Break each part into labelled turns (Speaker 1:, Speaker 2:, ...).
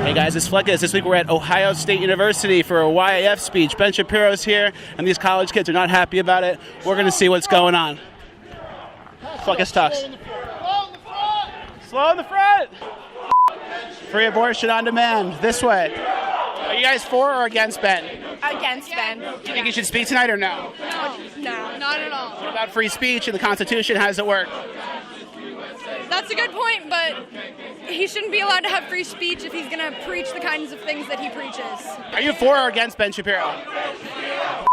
Speaker 1: Hey guys, it's Fleccas. This week we're at Ohio State University for a YAF speech. Ben Shapiro's here, and these college kids are not happy about it. We're going to see what's going on. Fleccas Talks. Slow in the front! Free abortion on demand. This way. Are you guys for or against Ben?
Speaker 2: Against Ben.
Speaker 1: Do you think he should speak tonight or no?
Speaker 2: No, not at all.
Speaker 1: What about free speech and the Constitution? How does it work?
Speaker 2: That's a good point, but he shouldn't be allowed to have free speech if he's going to preach the kinds of things that he preaches.
Speaker 1: Are you for or against Ben Shapiro?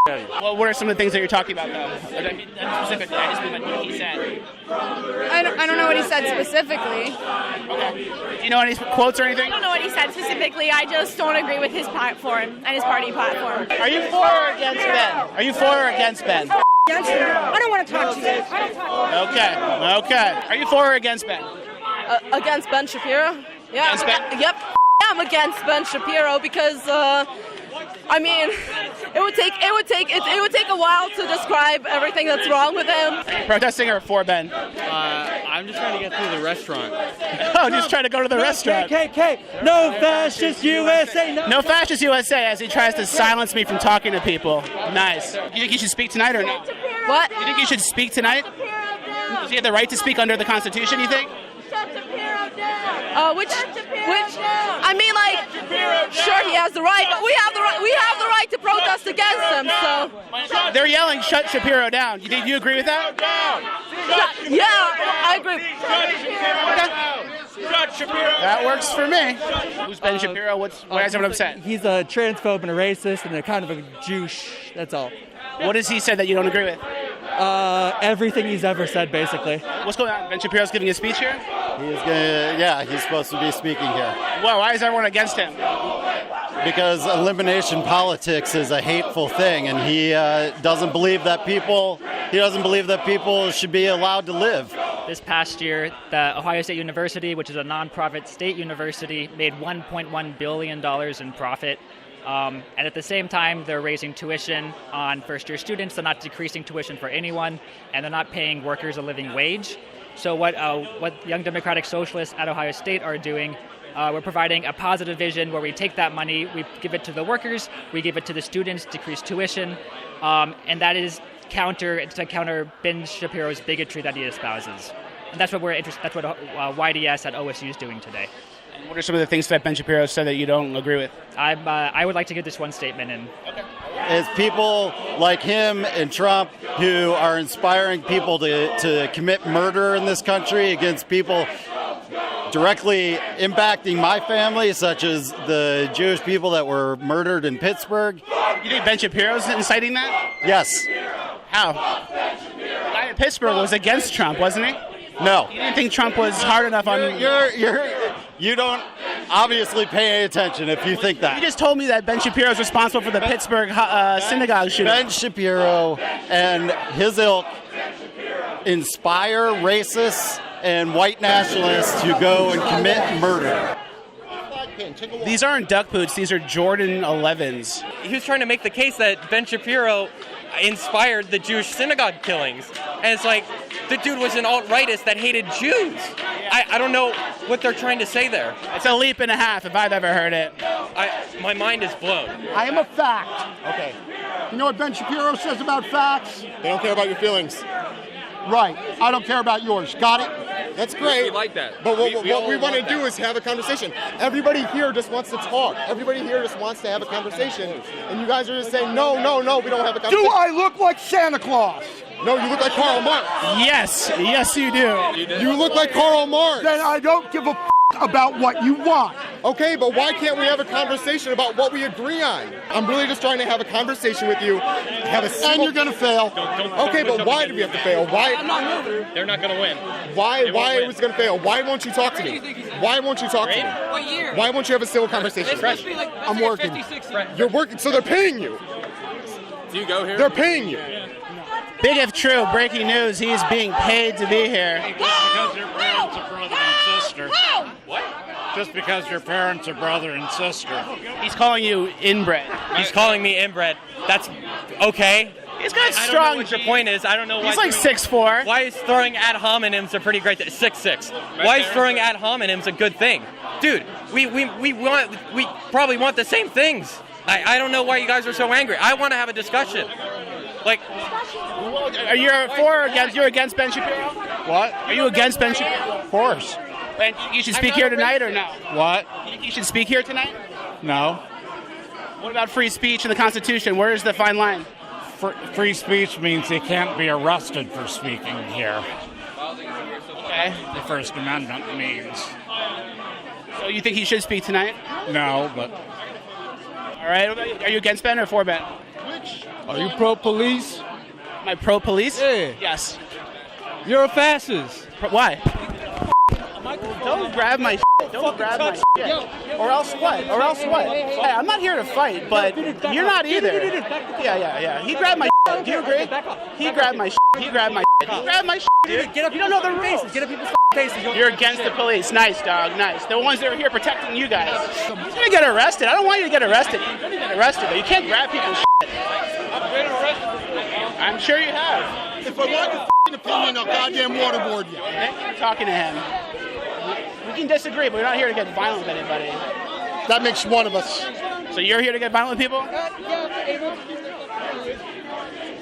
Speaker 1: Well, what are some of the things that you're talking about, though? Specifically, I just mean what he said.
Speaker 2: I don't know what he said specifically.
Speaker 1: Okay. Do you know any quotes or anything?
Speaker 2: I don't know what he said specifically. I just don't agree with his platform and his party platform.
Speaker 1: Are you for or against Ben? Are you for or against Ben?
Speaker 2: I don't want to talk to you. I don't talk to you.
Speaker 1: Okay. Are you for or against Ben?
Speaker 3: Against Ben Shapiro? Yeah.
Speaker 1: Against Ben?
Speaker 3: Yep. I'm against Ben Shapiro because it would take a while to describe everything that's wrong with him.
Speaker 1: Are you protesting or for Ben?
Speaker 4: I'm just trying to get through the restaurant.
Speaker 1: Oh, just trying to go to the restaurant.
Speaker 5: KKK, no fascist USA.
Speaker 1: No fascist USA, as he tries to silence me from talking to people. Nice. Do you think he should speak tonight or no?
Speaker 3: What?
Speaker 1: Do you think he should speak tonight? Does he have the right to speak under the Constitution, you think?
Speaker 3: I mean, like, sure he has the right, but we have the right to protest against him. So
Speaker 1: they're yelling, "Shut Shapiro down." Do you agree with that?
Speaker 3: yeah, I agree.
Speaker 4: Shut Shapiro!
Speaker 1: That works for me. Who's Ben Shapiro? Why is everyone upset?
Speaker 5: He's a transphobe and a racist and a kind of a Jewish. That's all.
Speaker 1: What has he said that you don't agree with?
Speaker 5: Everything he's ever said, basically.
Speaker 1: What's going on? Ben Shapiro's giving a speech here?
Speaker 6: He's supposed to be speaking here.
Speaker 1: Well, why is everyone against him?
Speaker 6: Because elimination politics is a hateful thing, and he doesn't believe that people should be allowed to live.
Speaker 7: This past year, the Ohio State University, which is a nonprofit state university, made $1.1 billion in profit. And at the same time, they're raising tuition on first-year students. They're not decreasing tuition for anyone, and they're not paying workers a living wage. So what Young Democratic Socialists at Ohio State are doing, we're providing a positive vision where we take that money, we give it to the workers, we give it to the students, decrease tuition, and that is to counter Ben Shapiro's bigotry that he espouses. And that's what That's what YDS at OSU is doing today.
Speaker 1: And what are some of the things that Ben Shapiro said that you don't agree with?
Speaker 7: I would like to get this one statement in.
Speaker 1: Okay.
Speaker 6: It's people like him and Trump who are inspiring people to commit murder in this country against people directly impacting my family, such as the Jewish people that were murdered in Pittsburgh.
Speaker 1: You think Ben Shapiro's inciting that?
Speaker 6: Yes.
Speaker 1: How? The guy in Pittsburgh was against Trump, wasn't he?
Speaker 6: No.
Speaker 1: You didn't think Trump was hard enough on...
Speaker 6: You don't obviously pay any attention if you think that.
Speaker 1: You just told me that Ben Shapiro is responsible for the Pittsburgh synagogue shooting.
Speaker 6: Ben Shapiro and his ilk inspire racists and white nationalists to go and commit murder.
Speaker 1: These aren't duck boots, these are Jordan 11s.
Speaker 4: He was trying to make the case that Ben Shapiro inspired the Jewish synagogue killings. And it's like, the dude was an alt-rightist that hated Jews. I don't know what they're trying to say there.
Speaker 1: It's a leap and a half if I've ever heard it.
Speaker 4: My mind is blown.
Speaker 8: I am a fact. Okay. You know what Ben Shapiro says about facts?
Speaker 9: They don't care about your feelings.
Speaker 8: Right. I don't care about yours. Got it?
Speaker 9: That's great.
Speaker 4: We like that.
Speaker 9: But what we want to do is have a conversation. Everybody here just wants to talk. Everybody here just wants to have a conversation. And you guys are just saying, no, we don't have a conversation.
Speaker 8: Do I look like Santa Claus?
Speaker 9: No, you look like Karl Marx.
Speaker 1: Yes, you do.
Speaker 9: You look like Karl Marx.
Speaker 8: Then I don't give a about what you want.
Speaker 9: Okay, but why can't we have a conversation about what we agree on? I'm really just trying to have a conversation with you. Have a civil...
Speaker 8: And you're going to fail.
Speaker 9: Okay, but why do we have to fail? Why?
Speaker 4: They're not going to win.
Speaker 9: Why are we going to fail? Why won't you talk to me? Why won't you talk to me?
Speaker 10: What year?
Speaker 9: Why won't you have a civil conversation?
Speaker 8: I'm working.
Speaker 9: You're working, so they're paying you.
Speaker 4: Do you go here?
Speaker 9: They're paying you.
Speaker 1: Big if true, breaking news, he's being paid to be here.
Speaker 11: Because your parents are brother and sister.
Speaker 4: What?
Speaker 11: Just because your parents are brother and sister.
Speaker 1: He's calling you inbred.
Speaker 4: He's calling me inbred. That's okay.
Speaker 1: He's got
Speaker 4: I don't
Speaker 1: strong.
Speaker 4: know what your point is. I don't know why.
Speaker 1: He's like 6'4".
Speaker 4: Why is throwing ad hominems a pretty great thing? 6'6". Why is throwing ad hominems a good thing? Dude, we probably want the same things. I don't know why you guys are so angry. I want to have a discussion. Like,
Speaker 1: are you for or against? You're against Ben Shapiro?
Speaker 8: What?
Speaker 1: Are you against Ben Shapiro?
Speaker 8: Of course.
Speaker 1: And you should speak here tonight or no?
Speaker 8: What?
Speaker 1: You think you should speak here tonight?
Speaker 8: No.
Speaker 1: What about free speech and the Constitution? Where is the fine line?
Speaker 11: Free speech means you can't be arrested for speaking here.
Speaker 1: Okay.
Speaker 11: The First Amendment means.
Speaker 1: So you think he should speak tonight?
Speaker 11: No, but
Speaker 1: All right. Are you against Ben or for Ben?
Speaker 5: Are you pro-police?
Speaker 1: Am I pro-police?
Speaker 5: Yeah.
Speaker 1: Yes.
Speaker 5: You're a fascist.
Speaker 1: Why? Don't grab my shit. Don't grab my shit. Or else what? Or else what? Hey, I'm not here to fight, but you're not either. Yeah. He grabbed my shit. Do you agree? He grabbed my shit. He grabbed my shit. He grabbed my shit, dude.
Speaker 5: Get up.
Speaker 1: You don't know the rules.
Speaker 5: Get up people's faces.
Speaker 1: You're against the police. Nice, dog. Nice. The ones that are here protecting you guys. He's going to get arrested. I don't want you to get arrested. You're going to get arrested, though. You can't grab people's shit. I've been arrested. I'm sure you have.
Speaker 8: If I want your opinion, I'll goddamn waterboard you.
Speaker 1: Thank you for talking to him. We can disagree, but we're not here to get violent with anybody.
Speaker 8: That makes one of us.
Speaker 1: So you're here to get violent with people?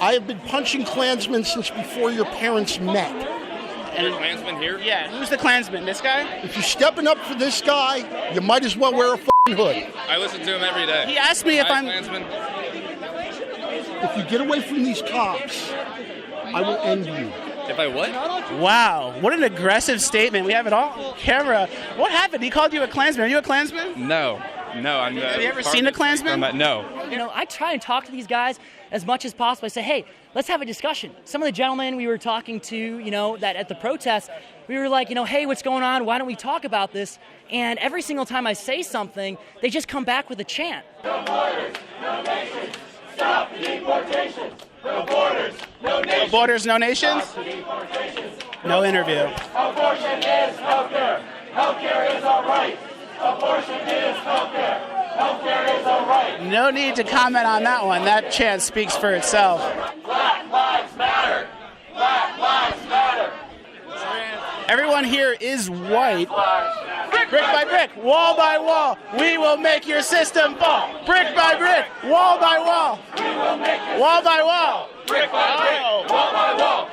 Speaker 8: I have been punching Klansmen since before your parents met.
Speaker 1: And
Speaker 10: Klansman here?
Speaker 1: Yeah, who's the Klansman? This guy?
Speaker 8: If you're stepping up for this guy, you might as well wear a f***ing hood.
Speaker 10: I listen to him every day.
Speaker 1: He asked me if I'm...
Speaker 10: Klansman.
Speaker 8: If you get away from these cops, I will end you.
Speaker 10: If I what?
Speaker 1: Wow, what an aggressive statement. We have it all on camera. What happened? He called you a Klansman. Are you a Klansman?
Speaker 10: No, I'm.
Speaker 1: Have you ever seen a Klansman?
Speaker 10: No.
Speaker 12: You know, I try and talk to these guys as much as possible. I say, hey, let's have a discussion. Some of the gentlemen we were talking to, you know, that at the protest, we were like, you know, hey, what's going on? Why don't we talk about this? And every single time I say something, they just come back with a chant.
Speaker 13: No borders, no nations. Stop deportation. No borders, no nations.
Speaker 1: No borders, no nations? No interview.
Speaker 13: Abortion is healthcare. Healthcare is our right. Abortion is healthcare. Healthcare is our right.
Speaker 1: No need to comment on that one. That chant speaks for itself.
Speaker 13: Black lives matter. Black lives matter.
Speaker 1: Everyone here is white. Brick by brick, wall by wall, we will make your system fall. Brick by brick, wall by wall, wall by wall.
Speaker 13: Brick by brick, wall by wall.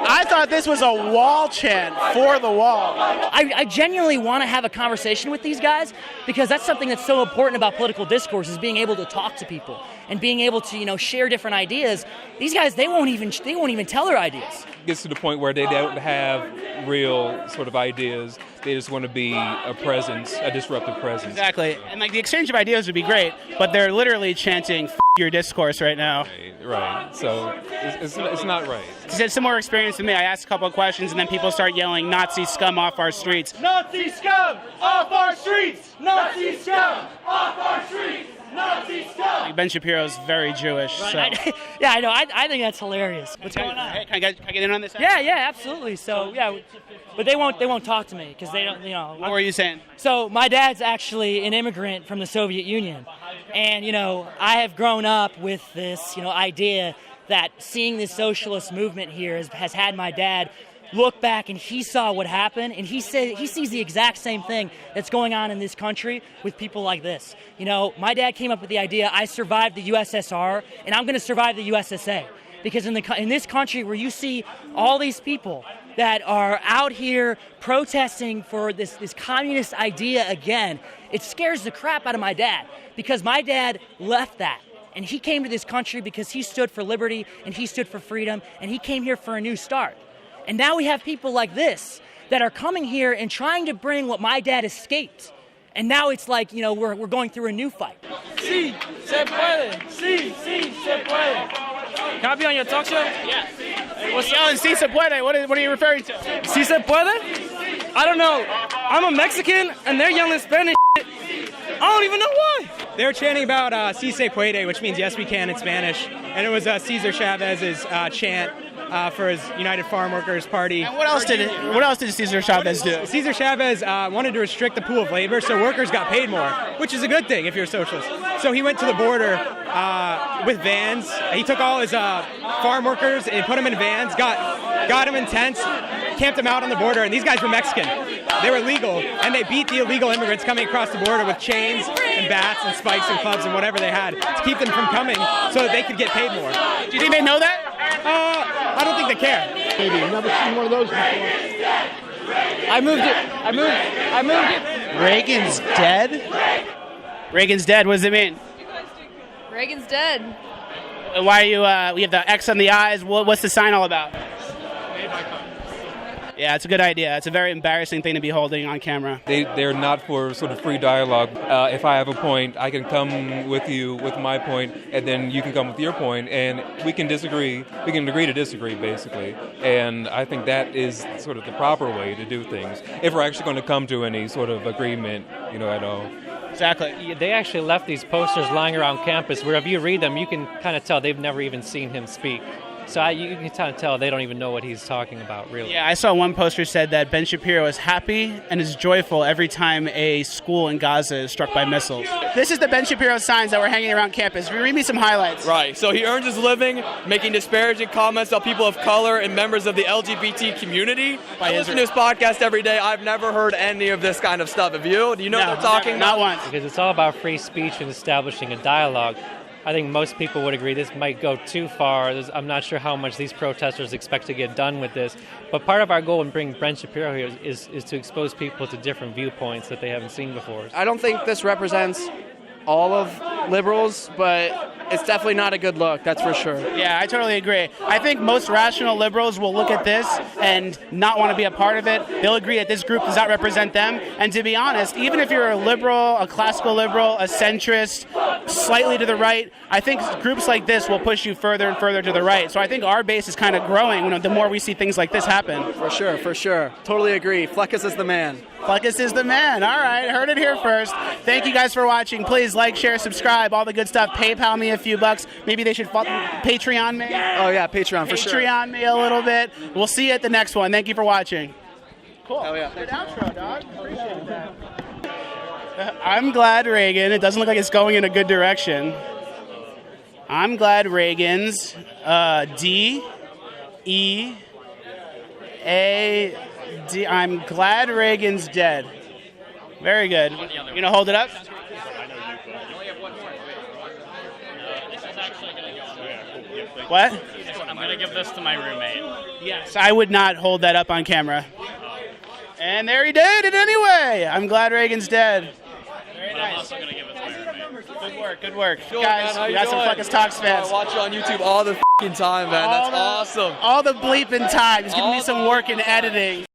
Speaker 1: I thought this was a wall chant for the wall.
Speaker 12: I genuinely want to have a conversation with these guys because that's something that's so important about political discourse is being able to talk to people and being able to, you know, share different ideas. These guys, they won't even tell their ideas.
Speaker 14: It gets to the point where they don't have real sort of ideas. They just want to be a presence, a disruptive presence.
Speaker 1: Exactly. And like the exchange of ideas would be great, but they're literally chanting "F your discourse" right now.
Speaker 14: Right. So it's not right.
Speaker 1: It's a similar experience with me. I asked a couple of questions and then people start yelling "Nazi scum" off our streets.
Speaker 13: Nazi scum off our streets. Nazi scum off our streets. Nazi scum.
Speaker 1: Ben Shapiro's very Jewish.
Speaker 12: Right.
Speaker 1: So.
Speaker 12: Yeah, I know. I think that's hilarious. What's going on?
Speaker 1: Hey, can I get in on this?
Speaker 12: Yeah, absolutely. So yeah, but they won't talk to me because they don't. You know.
Speaker 1: What were you saying?
Speaker 12: So my dad's actually an immigrant from the Soviet Union, and you know I have grown up with this idea that seeing this socialist movement here has had my dad look back, and he saw what happened, and he said he sees the exact same thing that's going on in this country with people like this. You know, my dad came up with the idea, I survived the USSR, and I'm going to survive the USSA. Because in this country where you see all these people that are out here protesting for this communist idea again, it scares the crap out of my dad. Because my dad left that. And he came to this country because he stood for liberty, and he stood for freedom, and he came here for a new start. And now we have people like this that are coming here and trying to bring what my dad escaped. And now it's like, we're going through a new fight.
Speaker 15: Sí, se puede. Sí, se puede. Can I be on your talk show?
Speaker 1: Yeah. What's yelling "Sí se puede"? What are you referring to?
Speaker 15: Sí se puede? I don't know. I'm a Mexican, and they're yelling Spanish shit. I don't even know why.
Speaker 16: They were chanting about "Sí se puede," which means yes we can in Spanish. And it was Cesar Chavez's chant for his United Farm Workers Party.
Speaker 1: And what else did Cesar Chavez do?
Speaker 16: Cesar Chavez wanted to restrict the pool of labor so workers got paid more, which is a good thing if you're a socialist. So he went to the border with vans. He took all his farm workers and put them in vans, got them in tents, camped them out on the border, and these guys were Mexican. They were legal, and they beat the illegal immigrants coming across the border with chains and bats and spikes and clubs and whatever they had to keep them from coming so that they could get paid more.
Speaker 1: Do you think they know that?
Speaker 16: I don't think they care.
Speaker 8: Maybe. Never seen one of those before.
Speaker 17: I moved it.
Speaker 1: Reagan's dead? Reagan's dead. What does it mean?
Speaker 2: Reagan's dead.
Speaker 1: Why are you, we have the X on the eyes. What's the sign all about? Yeah, it's a good idea. It's a very embarrassing thing to be holding on camera.
Speaker 14: They're not for sort of free dialogue. If I have a point, I can come with you with my point, and then you can come with your point, and we can disagree. We can agree to disagree, basically. And I think that is sort of the proper way to do things, if we're actually going to come to any sort of agreement, at all.
Speaker 1: Exactly.
Speaker 17: They actually left these posters lying around campus where if you read them, you can kind of tell they've never even seen him speak. So you can kind of tell they don't even know what he's talking about, really.
Speaker 1: Yeah, I saw one poster said that Ben Shapiro is happy and is joyful every time a school in Gaza is struck by missiles. This is the Ben Shapiro signs that were hanging around campus. Read me some highlights.
Speaker 18: Right. So he earns his living making disparaging comments on people of color and members of the LGBT community. I listen to his podcast every day. I've never heard any of this kind of stuff. Have you? Do you know what they're talking about?
Speaker 1: Not once.
Speaker 17: Because it's all about free speech and establishing a dialogue. I think most people would agree this might go too far. I'm not sure how much these protesters expect to get done with this. But part of our goal in bringing Ben Shapiro here is to expose people to different viewpoints that they haven't seen before.
Speaker 19: I don't think this represents all of liberals, but it's definitely not a good look, that's for sure.
Speaker 1: Yeah, I totally agree. I think most rational liberals will look at this and not want to be a part of it. They'll agree that this group does not represent them. And to be honest, even if you're a liberal, a classical liberal, a centrist, slightly to the right, I think groups like this will push you further and further to the right. So I think our base is kind of growing the more we see things like this happen.
Speaker 19: For sure. Totally agree. Fleccas is the man.
Speaker 1: Fleccas is the man. All right, heard it here first. Thank you guys for watching. Please like, share, subscribe, all the good stuff. PayPal me a few bucks. Maybe they should Patreon me.
Speaker 19: Oh yeah, Patreon for sure.
Speaker 1: Patreon me a little bit. We'll see you at the next one. Thank you for watching. Cool.
Speaker 19: Hell yeah.
Speaker 1: Good outro, dog. Appreciate that. I'm glad Reagan. It doesn't look like it's going in a good direction. I'm glad Reagan's D-E-A-D. I'm glad Reagan's dead. Very good. You gonna hold it up? What?
Speaker 20: I'm going to give this to my roommate.
Speaker 1: Yes, I would not hold that up on camera. And there he did it anyway. I'm glad Reagan's dead. Very nice.
Speaker 20: I'm also going to give it to my roommate.
Speaker 1: Good work.
Speaker 18: Sure,
Speaker 1: Guys,
Speaker 18: man,
Speaker 1: we got some Fleccas Talks fans.
Speaker 18: I watch you on YouTube all the time, man. That's awesome.
Speaker 1: All the bleeping time. He's giving me some work in editing.